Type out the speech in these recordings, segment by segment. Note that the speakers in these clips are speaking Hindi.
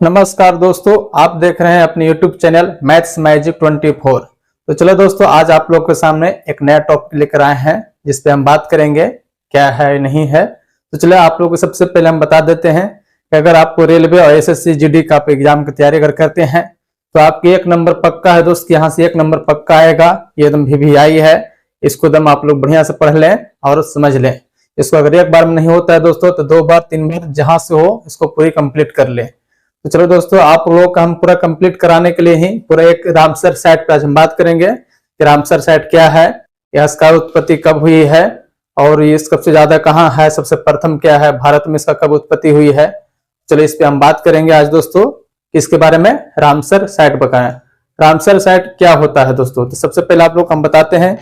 नमस्कार दोस्तों, आप देख रहे हैं अपने YouTube चैनल मैथ्स मैजिक 24। तो चलो दोस्तों, आज आप लोग के सामने एक नया टॉपिक लेकर आए हैं जिस पे हम बात करेंगे क्या है नहीं है। तो चलो आप लोग को सबसे पहले हम बता देते हैं कि अगर आपको रेलवे और एसएससी जीडी का आप एग्जाम की तैयारी अगर करते हैं तो आपके 1 नंबर पक्का है दोस्त। यहाँ से 1 नंबर पक्का आएगा। ये एकदम VVI है, इसको एकदम आप लोग बढ़िया से पढ़ लें और समझ लें। इसको अगर एक बार में नहीं होता है दोस्तों तो 2 बार 3 बार जहां से हो इसको पूरी कंप्लीट कर ले। तो चलो दोस्तों, आप लोगों का हम पूरा कंप्लीट कराने के लिए ही पूरा एक रामसर साइट पर आज हम बात करेंगे कि रामसर साइट क्या है, इसका उत्पत्ति कब हुई है और ये सबसे ज्यादा कहाँ है, सबसे प्रथम क्या है, भारत में इसका कब उत्पत्ति हुई है। चलो इस पे हम बात करेंगे आज दोस्तों, इसके बारे में रामसर साइट बताएं। रामसर साइट क्या होता है दोस्तों। तो सबसे पहले आप लोग हम बताते हैं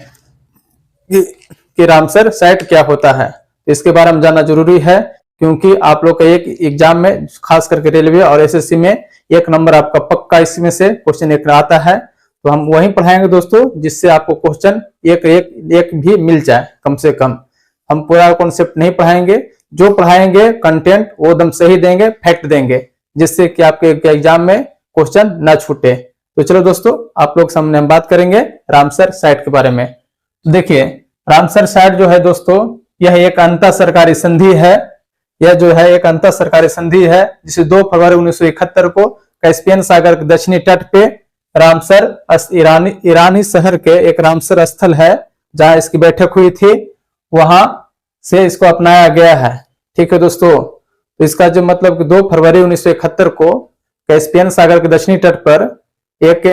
कि रामसर साइट क्या होता है। इसके बारे में जानना जरूरी है क्योंकि आप लोग का एक एग्जाम में खास करके रेलवे और एसएससी में 1 नंबर आपका पक्का इसमें से क्वेश्चन एक आता है। तो हम वही पढ़ाएंगे दोस्तों जिससे आपको क्वेश्चन एक भी मिल जाए कम से कम। हम पूरा कॉन्सेप्ट नहीं पढ़ाएंगे, जो पढ़ाएंगे कंटेंट वो एकदम सही देंगे, फैक्ट देंगे, जिससे कि आपके एग्जाम में क्वेश्चन ना छूटे। तो चलो दोस्तों, आप लोग सामने हम बात करेंगे रामसर साइट के बारे में। तो देखिए, रामसर साइट जो है दोस्तों, यह एक अंतर सरकारी संधि है। यह जो है एक अंतर सरकारी संधि है जिसे 2 फरवरी 1971 को कैस्पियन सागर के दक्षिणी तट पे रामसर ईरानी शहर के एक रामसर स्थल है जहां इसकी बैठक हुई थी, वहां से इसको अपनाया गया है। ठीक है दोस्तों, तो इसका जो मतलब कि 2 फरवरी 1971 को कैस्पियन सागर के दक्षिणी तट पर एक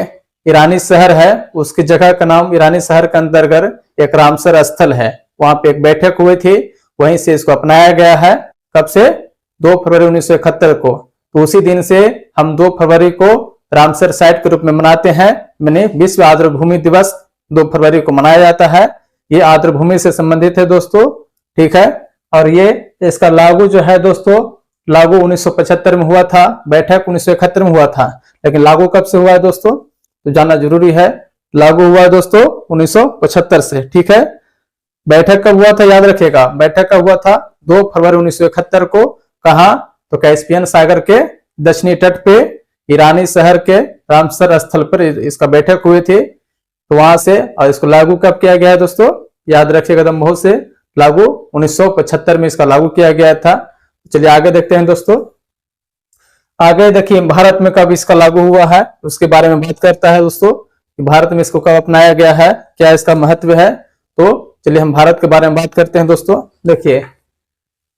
ईरानी शहर है, उसकी जगह का नाम ईरानी शहर के अंतर्गत एक रामसर स्थल है, वहां पे एक बैठक हुई थी, वहीं से इसको अपनाया गया है। कब से? 2 फरवरी 1971 को। तो उसी दिन से हम 2 फरवरी को रामसर साइट के रूप में मनाते हैं। मैंने विश्व आर्द्रभूमि दिवस 2 फरवरी को मनाया जाता है। ये आर्द्रभूमि से संबंधित है दोस्तों, ठीक है। और ये इसका लागू जो है दोस्तों, लागू 1975 में हुआ था, बैठक 1971 में हुआ था, लेकिन लागू कब से हुआ है दोस्तों तो जानना जरूरी है। लागू हुआ है दोस्तों 1975 से, ठीक है। बैठक कब हुआ था याद रखिएगा, बैठक कब हुआ था 2 फरवरी 1971 को। कहा? तो कैस्पियन सागर के दक्षिणी तट पे ईरानी शहर के रामसर स्थल पर इसका बैठक हुई थी। तो वहां से और इसको लागू कब किया गया है दोस्तों, याद रखिएगा एकदम बहुत से, लागू 1975 में इसका लागू किया गया था। चलिए आगे देखते हैं दोस्तों। आगे देखिए, भारत में कब इसका लागू हुआ है उसके बारे में बात करता है दोस्तों, भारत में इसको कब अपनाया गया है, क्या इसका महत्व है। तो चलिए हम भारत के बारे में बात करते हैं दोस्तों। देखिए,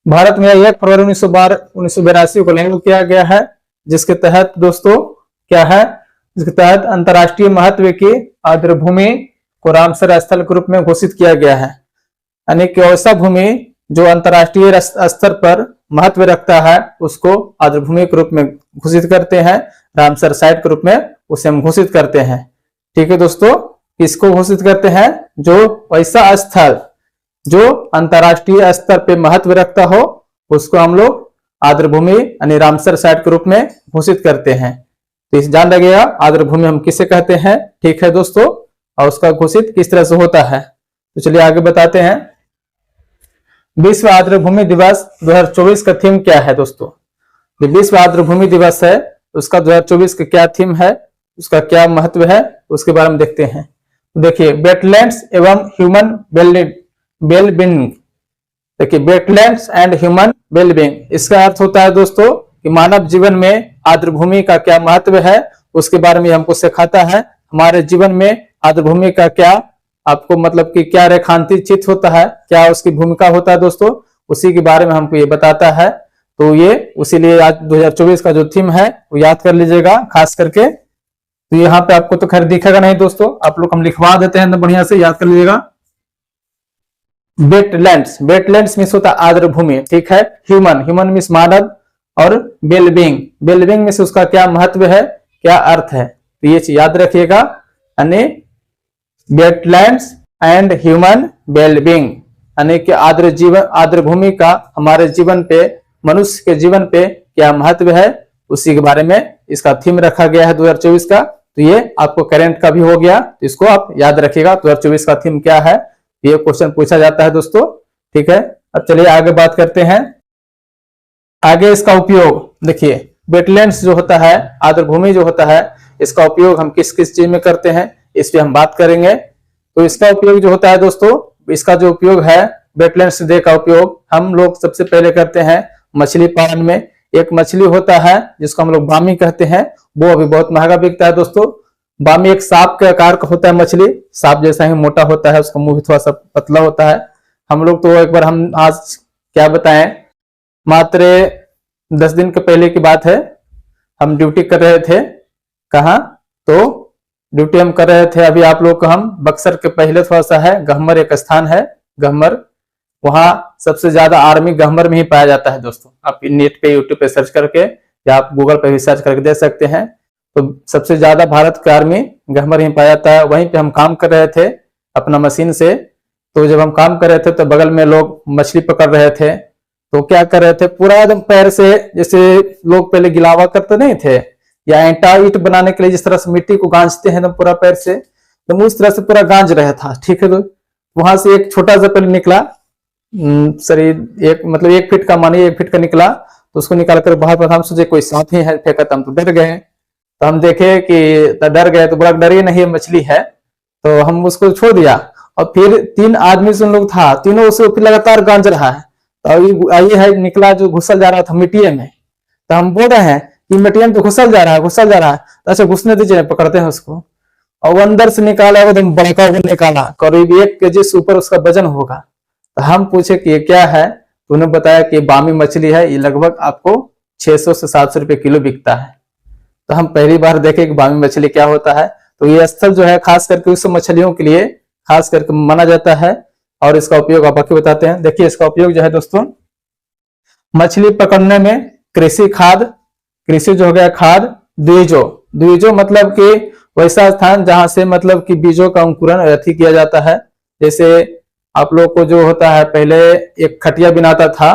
भारत में 1 फरवरी 1982 को लागू किया गया है, जिसके तहत दोस्तों क्या है, जिसके तहत अंतर्राष्ट्रीय महत्व की आर्द्रभूमि को रामसर स्थल के रूप में घोषित किया गया है। यानी कि ऐसा भूमि जो अंतर्राष्ट्रीय स्तर पर महत्व रखता है उसको आर्द्रभूमि के रूप में घोषित करते हैं, रामसर साइट के रूप में उसे हम घोषित करते हैं। ठीक है दोस्तों, इसको घोषित करते हैं जो ऐसा स्थल जो अंतर्राष्ट्रीय स्तर पे महत्व रखता हो उसको हम लोग आर्द्रभूमि यानी रामसर साइट के रूप में घोषित करते हैं। तो इस जान लगेगा आर्द्रभूमि हम किसे कहते हैं, ठीक है दोस्तों, और उसका घोषित किस तरह से होता है। तो चलिए आगे बताते हैं। विश्व आर्द्रभूमि दिवस 2024 का थीम क्या है दोस्तों। विश्व आर्द्रभूमि दिवस है, उसका 2024 का क्या थीम है, उसका क्या महत्व है, उसके बारे में देखते हैं। देखिए, वेटलैंड्स एवं ह्यूमन वेलबींग। देखिए, वेटलैंड्स एंड ह्यूमन वेलबींग, इसका अर्थ होता है दोस्तों कि मानव जीवन में आर्द्रभूमि का क्या महत्व है उसके बारे में हमको सिखाता है। हमारे जीवन में आर्द्रभूमि का क्या आपको मतलब कि क्या रेखांकित चित्र होता है, क्या उसकी भूमिका होता है दोस्तों, उसी के बारे में हमको ये बताता है। तो ये उसीलिए आज 2024 का जो थीम है वो याद कर लीजिएगा खास करके। तो यहाँ पे आपको तो खैर दिखेगा नहीं दोस्तों, आप लोग हम लिखवा देते हैं तो बढ़िया से याद कर लीजिएगा। वेटलैंड्स, वेटलैंड्स मीन्स होता है आर्द्रभूमि, ठीक है। ह्यूमन मीन्स मानव, और वेलबींग मीन्स उसका क्या महत्व है, क्या अर्थ है। तो ये चीज याद रखिएगा, यानी वेटलैंड्स एंड ह्यूमन वेलबींग यानी कि आर्द्रभूमि का हमारे जीवन पे, मनुष्य के जीवन पे क्या महत्व है उसी के बारे में इसका थीम रखा गया है 2024 का। तो ये आपको करंट का भी हो गया, तो इसको आप याद रखिएगा 2024 का थीम क्या है, ये क्वेश्चन पूछा जाता है दोस्तों, ठीक है। अब चलिए आगे बात करते हैं। आगे इसका उपयोग देखिए, वेटलैंड्स जो होता है, आर्द्रभूमि जो होता है, इसका उपयोग हम किस किस चीज में करते हैं इस पे हम बात करेंगे। तो इसका उपयोग जो होता है दोस्तों, इसका जो उपयोग है वेटलैंड्स डे का उपयोग हम लोग सबसे पहले करते हैं मछली पालन में। एक मछली होता है जिसको हम लोग बामी कहते हैं, वो अभी बहुत महंगा बिकता है दोस्तों। बामी एक सांप के आकार का होता है मछली, सांप जैसा ही मोटा होता है, उसका मुंह भी थोड़ा सा पतला होता है। हम लोग तो एक बार हम आज क्या बताएं, मात्र 10 दिन के पहले की बात है, हम ड्यूटी कर रहे थे। कहाँ? तो ड्यूटी हम कर रहे थे अभी आप लोग को हम बक्सर के पहले थोड़ा सा है गहमर एक स्थान है, गहमर, वहां सबसे ज्यादा आर्मी गहमर में ही पाया जाता है दोस्तों। आप नेट पे यूट्यूब पे सर्च करके या आप गूगल पे भी सर्च करके दे सकते हैं। तो सबसे ज्यादा भारत का आर्मी गहमर ही पाया जाता है। वहीं पे हम काम कर रहे थे अपना मशीन से। तो जब हम काम कर रहे थे तो बगल में लोग मछली पकड़ रहे थे। तो क्या कर रहे थे, पूरा एकदम पैर से, जैसे लोग पहले गिलावा करते नहीं थे या ईंटा ईंट बनाने के लिए जिस तरह से मिट्टी को गांजते हैं एकदम पूरा पैर से, तो उस तरह से पूरा गांज रहा था। ठीक है, तो वहां से एक छोटा सा पहले निकला शरीर, एक मतलब 1 फीट का, मानिए 1 फीट का निकला। तो उसको निकाल कर बाहर पर हम सोचे कोई साथ ही है फेंका, तो हम तो डर गए। तो हम देखे कि डर गए, तो बड़ा डर ही नहीं, मछली है। तो हम उसको छोड़ दिया और फिर 3 आदमी से लोग था, तीनों उसे फिर लगातार गांज रहा है। तो ये है निकला जो घुसल जा रहा था मिट्टी में। तो हम बोल रहे हैं कि मिट्टी में तो घुसल जा रहा है, घुसल जा रहा है। तो अच्छा घुसने दीजिए, पकड़ते हैं उसको। और वो अंदर से निकाला, एकदम बड़का निकाला, करीब 1 केजी से ऊपर उसका वजन होगा। तो हम पूछे कि ये क्या है, तो उन्होंने बताया कि बामी मछली है, ये लगभग आपको 600 से 700 रुपए किलो बिकता है। तो हम पहली बार देखे कि बामी मछली क्या होता है। तो ये स्थल जो है खास करके उस मछलियों के लिए खास करके माना जाता है। और इसका उपयोग आप बाकी बताते हैं। देखिए इसका उपयोग जो है दोस्तों, मछली पकड़ने में कृषि खाद, कृषि जो हो गया खाद, द्विजो, द्विजो मतलब कि वैसा स्थान जहां से मतलब कि बीजों का अंकुरण अथी किया जाता है। जैसे आप लोग को जो होता है, पहले एक खटिया बनाता था,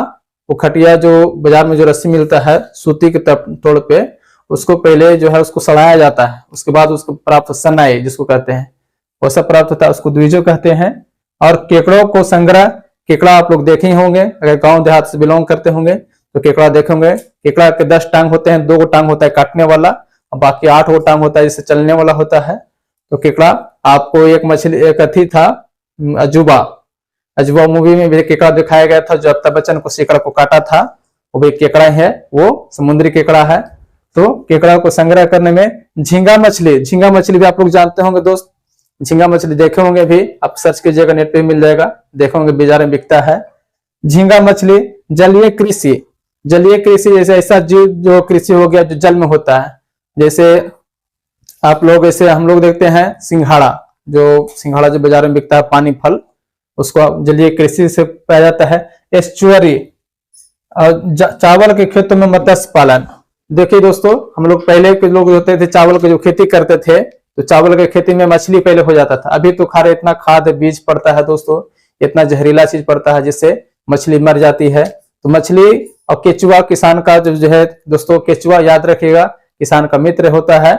वो खटिया जो बाजार में जो रस्सी मिलता है सूती के तौर पे, उसको पहले जो है उसको सड़ाया जाता है, उसके बाद उसको प्राप्त सनाई जिसको कहते हैं, वैसा प्राप्त होता है, उसको द्विजो कहते हैं। और केकड़ों को संग्रह, केकड़ा आप लोग देखे ही होंगे, अगर गांव देहात से बिलोंग करते होंगे तो केकड़ा देखेंगे। केकड़ा के 10 टांग होते हैं, 2 टांग होता है काटने वाला और बाकी 8 टांग होता है जिससे चलने वाला होता है। तो केकड़ा आपको एक मछली, एक अथी था अजूबा, अजूबा मूवी में भी केकड़ा दिखाया गया था, जो अमिताभ बच्चन को केकड़ा को काटा था, वो भी केकड़ा है, वो समुद्री केकड़ा है। तो केकड़ा को संग्रह करने में झींगा मछली, झींगा मछली भी आप लोग जानते होंगे दोस्त, झींगा मछली देखे होंगे भी, आप सर्च कीजिएगा नेट पे मिल जाएगा, देखे होंगे बाजार में बिकता है झींगा मछली। जलीय कृषि, जलीय कृषि जैसे ऐसा जीव जो कृषि हो गया जो जल में होता है। जैसे आप लोग, ऐसे हम लोग देखते हैं सिंघाड़ा, जो सिंघाड़ा जो बाजार में बिकता है पानी फल, उसको जलीय कृषि से पाया जाता है। एस्चुअरी, चावल के खेतों में मत्स्य पालन। देखिए दोस्तों, हम लोग पहले के लोग होते थे चावल की जो खेती करते थे, तो चावल की खेती में मछली पहले हो जाता था। अभी तो खारे इतना खाद बीज पड़ता है दोस्तों, इतना जहरीला चीज पड़ता है जिससे मछली मर जाती है। तो मछली और केचुआ किसान का जो है दोस्तों, केचुआ याद रखिएगा किसान का मित्र होता है।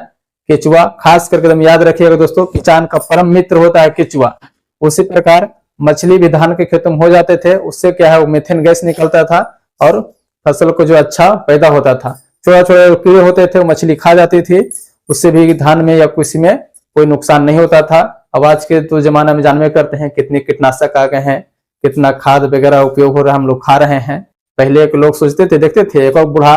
केचुआ खास करके एकदम याद रखिएगा दोस्तों, किसान का परम मित्र होता है केचुआ। उसी प्रकार मछली भी धान के खेतों में हो जाते थे, उससे क्या है वो मीथेन गैस निकलता था और फसल को जो अच्छा पैदा होता था। छोटे छोटे कीड़े होते थे, वो मछली खा जाती थी, उससे भी धान में या किसी में कोई नुकसान नहीं होता था। अब आज के तो जमाना में जानवे करते हैं कितने कीटनाशक आ गए हैं, कितना खाद वगैरह उपयोग हो रहा है, हम लोग खा रहे हैं। पहले के लोग सोचते थे, देखते थे एक और बूढ़ा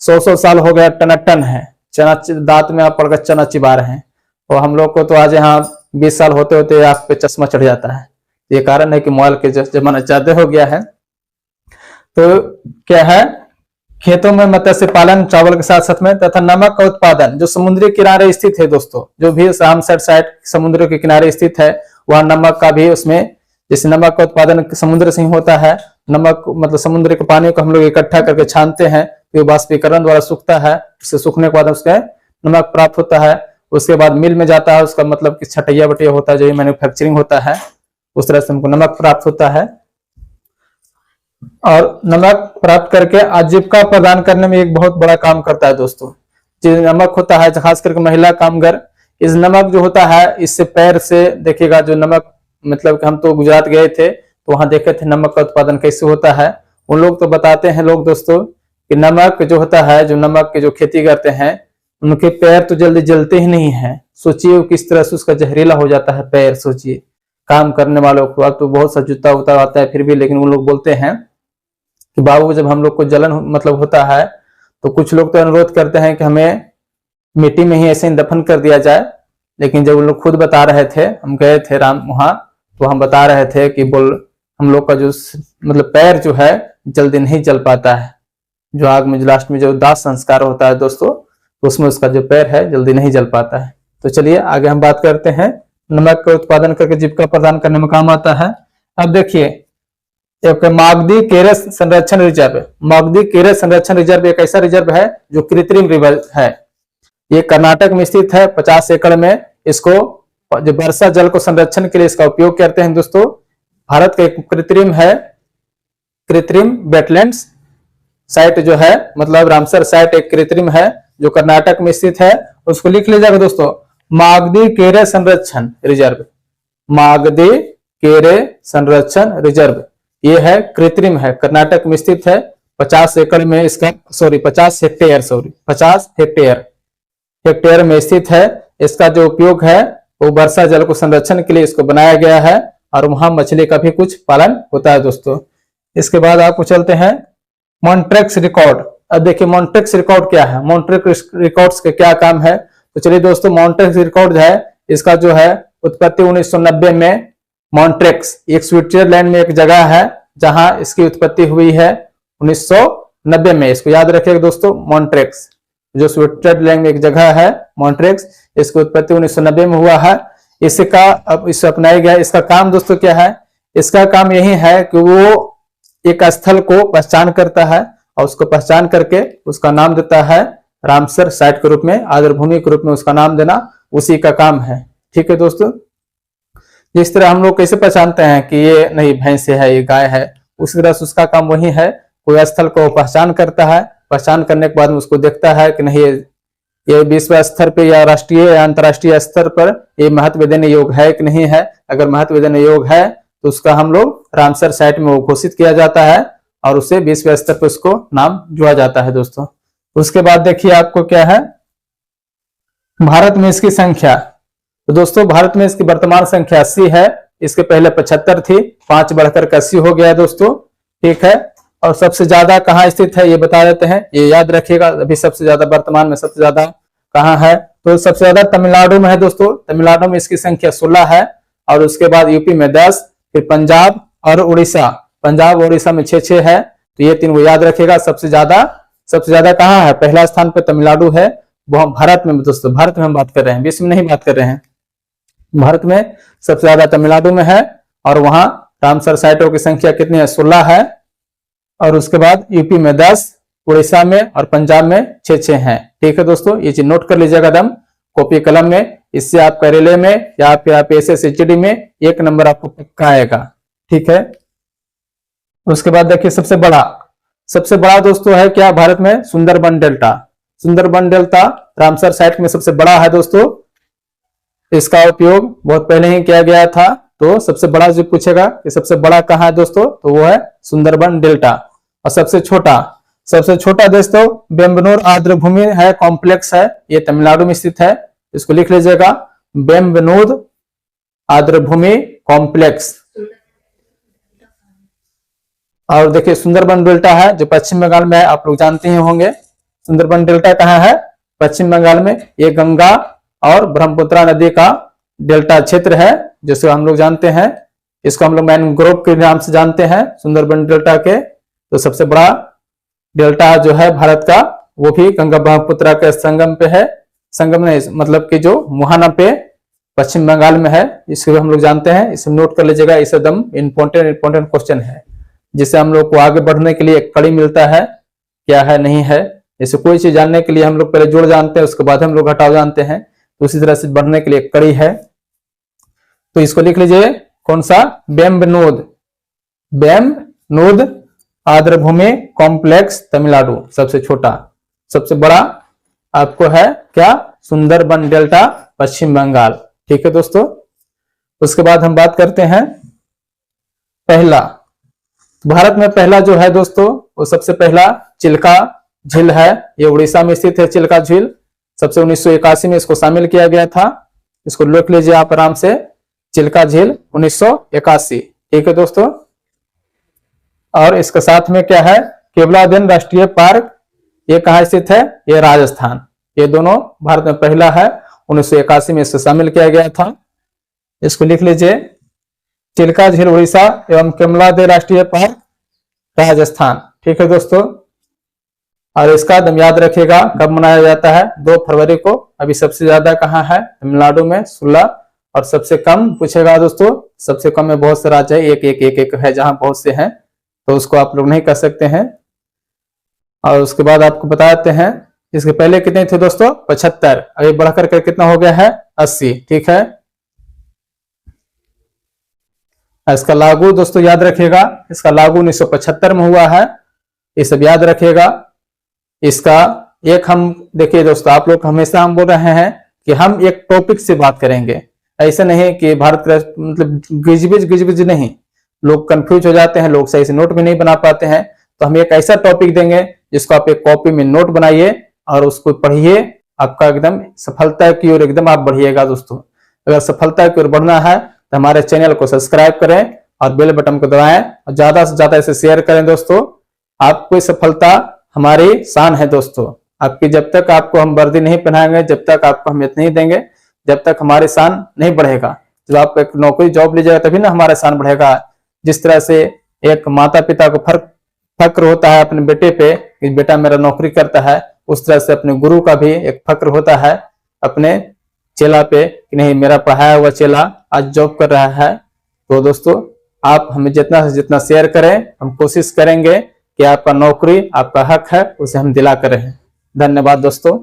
100 साल हो गया टनाटन है, चना दांत में आप पड़कर चना चिबा रहे हैं, और हम लोग को तो आज यहाँ 20 साल होते होते आंख पे चश्मा चढ़ जाता है। ये कारण है कि मोबाइल के जमाना ज्यादा हो गया है। तो क्या है, खेतों में मत्स्य पालन चावल के साथ साथ में, तथा नमक का उत्पादन जो समुद्री किनारे स्थित है दोस्तों, जो भी रामसर साइड समुद्र के किनारे स्थित है, वह नमक का भी उसमें, जैसे नमक का उत्पादन समुद्र से ही होता है। नमक मतलब समुद्र के पानी को हम लोग इकट्ठा करके छानते हैं, तो बाष्पीकरण द्वारा सूखता है, उससे सूखने के बाद उसका नमक प्राप्त होता है। उसके बाद मिल में जाता है, उसका मतलब कि छटैया बटिया होता है, जो मैन्युफैक्चरिंग होता है, उस तरह से हमको नमक प्राप्त होता है। और नमक प्राप्त करके आजीविका प्रदान करने में एक बहुत बड़ा काम करता है दोस्तों। जो नमक होता है, खास करके महिला कामगार, इस नमक जो होता है इससे पैर से देखिएगा, जो नमक मतलब कि हम तो गुजरात गए थे तो वहां देखे थे नमक का उत्पादन कैसे होता है। उन लोग तो बताते हैं लोग दोस्तों कि नमक जो होता है, जो नमक की जो खेती करते हैं उनके पैर तो जल्दी जलते ही नहीं है। सोचिए किस तरह से उसका जहरीला हो जाता है पैर। सोचिए काम करने वालों को, अब तो बहुत सा जूता उता आता है फिर भी, लेकिन वो लोग बोलते हैं कि बाबू जब हम लोग को जलन मतलब होता है तो कुछ लोग तो अनुरोध करते हैं कि हमें मिट्टी में ही ऐसे ही दफन कर दिया जाए। लेकिन जब वो लोग खुद बता रहे थे, हम गए थे राम वहां, तो हम बता रहे थे कि बोल हम लोग का जो मतलब पैर जो है जल्दी नहीं जल पाता है। जो आग में जो लास्ट में जो दाह संस्कार होता है दोस्तों, तो उसमें उसका जो पैर है जल्दी नहीं जल पाता है। तो चलिए आगे हम बात करते हैं। नमक का उत्पादन करके जीविका प्रदान करने में काम आता है। अब देखिए एक मागधी केरस संरक्षण रिजर्व। मागधी केरस संरक्षण रिजर्व एक ऐसा रिजर्व है जो कृत्रिम रिजर्व है। ये कर्नाटक में स्थित है 50 एकड़ में। इसको जो वर्षा जल को संरक्षण के लिए इसका उपयोग करते हैं दोस्तों। भारत का एक कृत्रिम है, कृत्रिम वेटलैंड्स साइट जो है, मतलब रामसर साइट एक कृत्रिम है जो कर्नाटक में स्थित है। उसको लिख लीजिएगा दोस्तों, मागधी केरे संरक्षण रिजर्व। मागधी केरे संरक्षण रिजर्व ये है, कृत्रिम है, कर्नाटक में स्थित है। 50 एकड़ में इसका 50 हेक्टेयर में स्थित है। इसका जो उपयोग है वो वर्षा जल को संरक्षण के लिए इसको बनाया गया है और वहां मछली का भी कुछ पालन होता है दोस्तों। इसके बाद आपको चलते हैं मॉन्ट्रेक्स रिकॉर्ड। अब देखिए मॉन्ट्रेक्स रिकॉर्ड क्या है, मॉन्ट्रेक्स रिकॉर्ड्स के क्या काम है। तो चलिए दोस्तों, मॉन्ट्रेक्स रिकॉर्ड जो है इसका जो है उत्पत्ति 1990 में मॉन्ट्रेक्स एक स्विट्जरलैंड में एक जगह है जहां इसकी उत्पत्ति हुई है 1990 में। इसको याद रखिएगा दोस्तों, मॉन्ट्रेक्स जो स्विट्जरलैंड में एक जगह है मॉन्ट्रेक्स, इसकी उत्पत्ति 1990 में हुआ है। इसका अब इसे अपनाया गया। इसका काम दोस्तों क्या है, इसका काम यही है कि वो एक स्थल को पहचान करता है और उसको पहचान करके उसका नाम देता है रामसर साइट के रूप में, आर्द्रभूमि के रूप में उसका नाम देना उसी का काम है। ठीक है दोस्तों, जिस तरह हम लोग कैसे पहचानते हैं कि ये नहीं भैंस है ये गाय है, उसी तरह से उसका काम वही है। कोई स्थल को पहचान करता है, पहचान करने के बाद उसको देखता है कि नहीं ये विश्व स्तर पे या राष्ट्रीय या अंतर्राष्ट्रीय स्तर पर ये महत्व देने योग्य है कि नहीं है। अगर महत्व देने योग्य है तो उसका हम लोग रामसर साइट में वो घोषित किया जाता है और उसे विश्व स्तर पर उसको नाम जोड़ा जाता है दोस्तों। उसके बाद देखिए आपको क्या है, भारत में इसकी संख्या। तो दोस्तों भारत में इसकी वर्तमान संख्या 80 है। इसके पहले 75 थी, 5 बढ़कर 80 हो गया दोस्तों। ठीक है, और सबसे ज्यादा कहाँ स्थित है ये बता देते हैं, ये याद रखिएगा। अभी सबसे ज्यादा वर्तमान में सबसे ज्यादा कहाँ है, तो सबसे ज्यादा तमिलनाडु में है दोस्तों। तमिलनाडु में इसकी संख्या 16 है और उसके बाद यूपी में 10, फिर पंजाब और उड़ीसा। पंजाब और उड़ीसा में 6-6 है। तो ये 3 वो याद रखिएगा। सबसे ज्यादा कहाँ है, पहला स्थान पे तमिलनाडु है। वो हम भारत में दोस्तों, भारत में हम बात कर रहे हैं, विश्व में नहीं बात कर रहे हैं। भारत में सबसे ज्यादा तमिलनाडु में है और वहां रामसर साइटों की संख्या कितनी है, 16 है। और उसके बाद यूपी में 10, उड़ीसा में और पंजाब में 6-6 है। ठीक है दोस्तों, ये चीज नोट कर लीजिएगा दम कॉपी कलम में। इससे आप रेलवे में या फिर आप SSCD में 1 नंबर आपको पक्का आएगा। ठीक है, उसके बाद देखिए सबसे बड़ा दोस्तों है क्या भारत में, Sundarban delta. Sundarban delta Ramsar site में सबसे बड़ा है दोस्तों। इसका उपयोग बहुत पहले ही किया गया था। तो सबसे बड़ा जो पूछेगा कि सबसे बड़ा कहाँ है दोस्तों, तो वो है सुंदरबन डेल्टा। और सबसे छोटा दोस्तों बेम्बनूर आर्द्रभूमि है, कॉम्प्लेक्स है, ये तमिलनाडु में स्थित है। इसको लिख लीजिएगा, बेम्बनूर आर्द्रभूमि कॉम्प्लेक्स। और देखिए सुंदरबन डेल्टा है जो पश्चिम बंगाल में है, आप लोग जानते ही होंगे। सुंदरबन डेल्टा कहाँ है, पश्चिम बंगाल में। ये गंगा और ब्रह्मपुत्रा नदी का डेल्टा क्षेत्र है जिसे हम लोग जानते हैं। इसको हम लोग मैनग्रोव के नाम से जानते हैं सुंदरबन डेल्टा के। तो सबसे बड़ा डेल्टा जो है भारत का वो भी गंगा ब्रह्मपुत्रा के संगम पे है। संगम नहीं, मतलब कि जो मुहाना पे पश्चिम बंगाल में है, इसको हम लोग जानते हैं। इसे नोट कर लीजिएगा, इसे एकदम इंपॉर्टेंट क्वेश्चन है जिससे हम लोग को आगे बढ़ने के लिए एक कड़ी मिलता है, क्या है नहीं है। जैसे कोई चीज जानने के लिए हम लोग पहले जोड़ जानते हैं, उसके बाद हम लोग घटाव जानते हैं, तो उसी तरह से बढ़ने के लिए एक कड़ी है। तो इसको लिख लीजिए, कौन सा, बेम्बनूर आर्द्रभूमि कॉम्प्लेक्स तमिलनाडु सबसे छोटा। सबसे बड़ा आपको है क्या, सुंदरबन डेल्टा पश्चिम बंगाल। ठीक है दोस्तों, उसके बाद हम बात करते हैं पहला। भारत में पहला जो है दोस्तों वो सबसे पहला चिल्का झील है, ये उड़ीसा में स्थित है चिल्का झील। सबसे 1981 में इसको शामिल किया गया था। इसको लिख लीजिए आप आराम से, चिल्का झील 1981। ठीक है दोस्तों। और इसके साथ में क्या है, केवलादेन राष्ट्रीय पार्क, ये कहाँ स्थित है, ये राजस्थान। ये दोनों भारत में पहला है, 1981 में इसको शामिल किया गया था। इसको लिख लीजिए, चिल्का झील उड़ीसा एवं केवलादेन राष्ट्रीय पार्क राजस्थान। ठीक है दोस्तों। और इसका दम याद रखिएगा कब मनाया जाता है, 2 फरवरी को। अभी सबसे ज्यादा कहाँ है, तमिलनाडु में 16, और सबसे कम पूछेगा दोस्तों, सबसे कम में बहुत से राज्य है, एक है जहां बहुत से हैं, तो उसको आप लोग नहीं कर सकते हैं। और उसके बाद आपको बताते हैं, इसके पहले कितने थे दोस्तों, 75, अभी बढ़कर कर कितना हो गया है, 80। ठीक है। इसका लागू दोस्तों याद रखिएगा, इसका लागू 1975 में हुआ है, ये सब याद रखिएगा। इसका एक हम देखिए दोस्तों, आप लोग हमेशा हम बोल रहे हैं कि हम एक टॉपिक से बात करेंगे, ऐसा नहीं कि भारत का मतलब गिजबिज नहीं, लोग कंफ्यूज हो जाते हैं, लोग सही से नोट भी नहीं बना पाते हैं। तो हम एक ऐसा टॉपिक देंगे जिसको आप एक कॉपी में नोट बनाइए और उसको पढ़िए, आपका एकदम सफलता की ओर एकदम आप बढ़िएगा दोस्तों। अगर सफलता की ओर बढ़ना है तो हमारे चैनल को सब्सक्राइब करें और बेल बटन को दबाएं और ज्यादा से ज्यादा इसे शेयर करें दोस्तों। आपको सफलता हमारी शान है दोस्तों। आपकी जब तक आपको हम वर्दी नहीं पहनाएंगे, जब तक आपको हम नहीं देंगे, जब तक हमारी शान नहीं बढ़ेगा। जब आप एक नौकरी जॉब लीजिएगा तभी ना हमारा शान बढ़ेगा। जिस तरह से एक माता पिता को फक्र होता है अपने बेटे पे कि बेटा मेरा नौकरी करता है, उस तरह से अपने गुरु का भी एक फक्र होता है अपने चेला पे कि नहीं मेरा पढ़ाया हुआ चेला आज जॉब कर रहा है। तो दोस्तों आप हमें जितना से जितना शेयर करें, हम कोशिश करेंगे कि आपका नौकरी आपका हक है उसे हम दिला कर रहें। धन्यवाद दोस्तों।